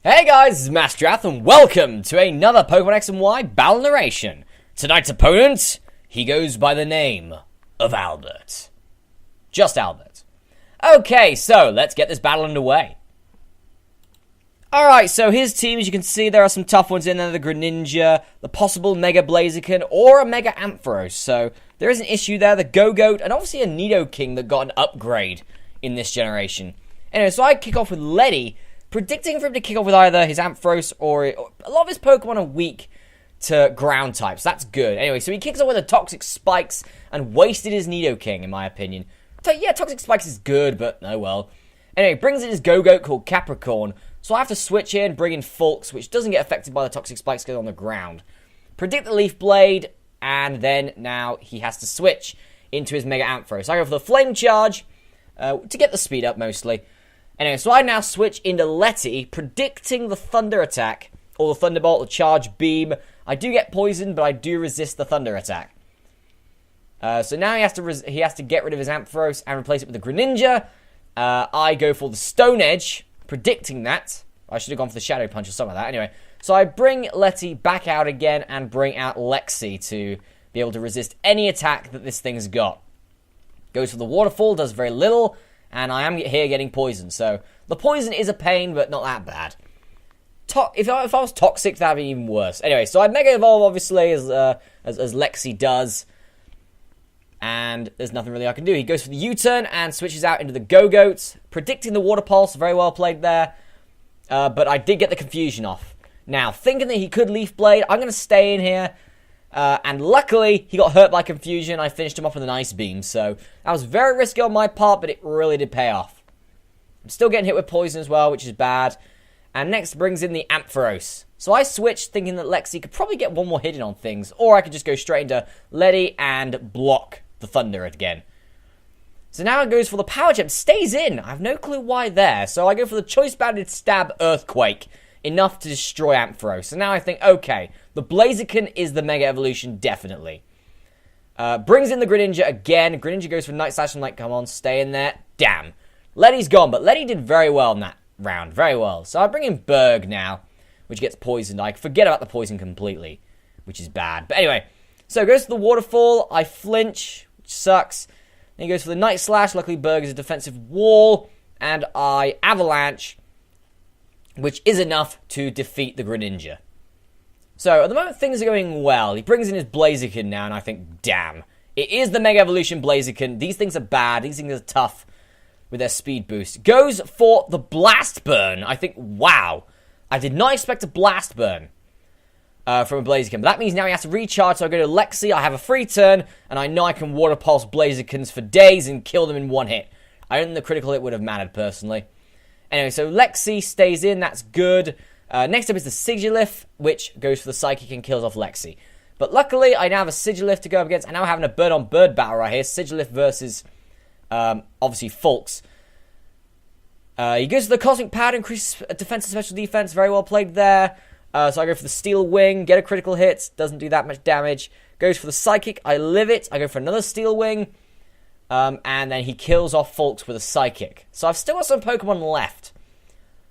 Hey guys, this is Masterath, and welcome to another Pokemon X and Y battle narration. Tonight's opponent, he goes by the name of Albert. Just Albert. Okay, so let's get this battle underway. Alright, so his team, as you can see, there are some tough ones in there. The Greninja, the possible Mega Blaziken, or a Mega Ampharos. So there is an issue there. The Go-Goat, and obviously a Nidoking that got an upgrade in this generation. Anyway, so I kick off with Letty, predicting for him to kick off with either his Ampharos or a lot of his Pokemon are weak to ground types. That's good. Anyway, so he kicks off with the Toxic Spikes and wasted his Nidoking, in my opinion. So yeah, Toxic Spikes is good, but oh well. Anyway, brings in his Go-Goat called Capricorn. So I have to switch here and bring in Fulks, which doesn't get affected by the Toxic Spikes because on the ground. Predict the Leaf Blade, and then now he has to switch into his Mega Ampharos. So I go for the Flame Charge to get the speed up mostly. Anyway, so I now switch into Letty, predicting the Thunder Attack, or the Thunderbolt, the Charge Beam. I do get poisoned, but I do resist the Thunder Attack. So now he has to get rid of his Ampharos and replace it with the Greninja. I go for the Stone Edge, predicting that. I should have gone for the Shadow Punch or something like that. Anyway, so I bring Letty back out again and bring out Lexi to be able to resist any attack that this thing's got. Goes for the Waterfall, does very little. And I am here getting poisoned, so the poison is a pain, but not that bad. If I was toxic, that'd be even worse. Anyway, so I Mega Evolve, obviously, as Lexi does. And there's nothing really I can do. He goes for the U-turn and switches out into the Go-Goat, predicting the Water Pulse. Very well played there. But I did get the confusion off. Now, thinking that he could Leaf Blade, I'm going to stay in here. And luckily, he got hurt by confusion. I finished him off with an Ice Beam. So that was very risky on my part, but it really did pay off. I'm still getting hit with poison as well, which is bad. And next brings in the Ampharos. So I switched thinking that Lexi could probably get one more hit in on things. Or I could just go straight into Letty and block the Thunder again. So now it goes for the Power Gem. Stays in. I have no clue why there. So I go for the Choice Banded Stab Earthquake. Enough to destroy Ampharos. So now I think, okay, the Blaziken is the Mega Evolution, definitely. Brings in the Greninja again. Greninja goes for Night Slash. I'm like, come on, stay in there. Damn. Letty's gone, but Letty did very well in that round. Very well. So I bring in Berg now, which gets poisoned. I forget about the poison completely, which is bad. But anyway, so it goes to the Waterfall. I flinch, which sucks. Then he goes for the Night Slash. Luckily, Berg is a defensive wall. And I Avalanche, which is enough to defeat the Greninja. So, at the moment, things are going well. He brings in his Blaziken now, and I think, damn. It is the Mega Evolution Blaziken. These things are bad. These things are tough with their speed boost. Goes for the Blast Burn. I think, wow. I did not expect a Blast Burn from a Blaziken. But that means now he has to recharge, so I go to Lexi. I have a free turn, and I know I can Water Pulse Blazikens for days and kill them in one hit. I don't think the critical hit would have mattered, personally. Anyway, so Lexi stays in, that's good. Next up is the Sigilyph, which goes for the Psychic and kills off Lexi. But luckily, I now have a Sigilyph to go up against. I'm now having a bird-on-bird battle right here. Sigilyph versus, obviously, Fulks. He goes for the Cosmic Power to increase defense and special defense. Very well played there. So I go for the Steel Wing, get a critical hit. Doesn't do that much damage. Goes for the Psychic, I live it. I go for another Steel Wing. And then he kills off Fulks with a Psychic. So I've still got some Pokemon left.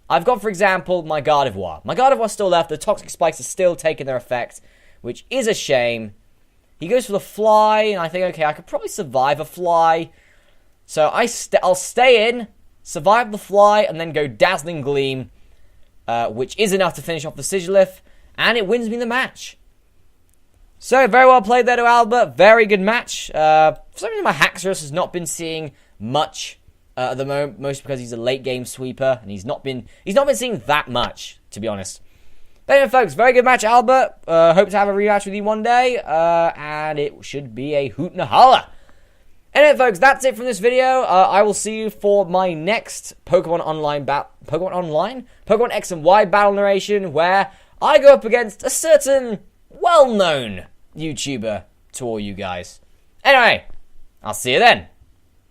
I've got, for example, my Gardevoir. My Gardevoir's still left. The Toxic Spikes are still taking their effect, which is a shame. He goes for the Fly, and I think, okay, I could probably survive a Fly. So I'll stay in, survive the Fly, and then go Dazzling Gleam, which is enough to finish off the Sigilyph, and it wins me the match. So, very well played there to Albert. Very good match. For some reason, my Haxorus has not been seeing much at the moment, mostly because he's a late game sweeper, and he's not been seeing that much, to be honest. But anyway, folks, very good match, Albert. Hope to have a rematch with you one day, and it should be a hoot and a holler. Anyway, folks, that's it from this video. I will see you for my next Pokemon X and Y battle narration, where I go up against a certain well-known YouTuber to all you guys. Anyway, I'll see you then.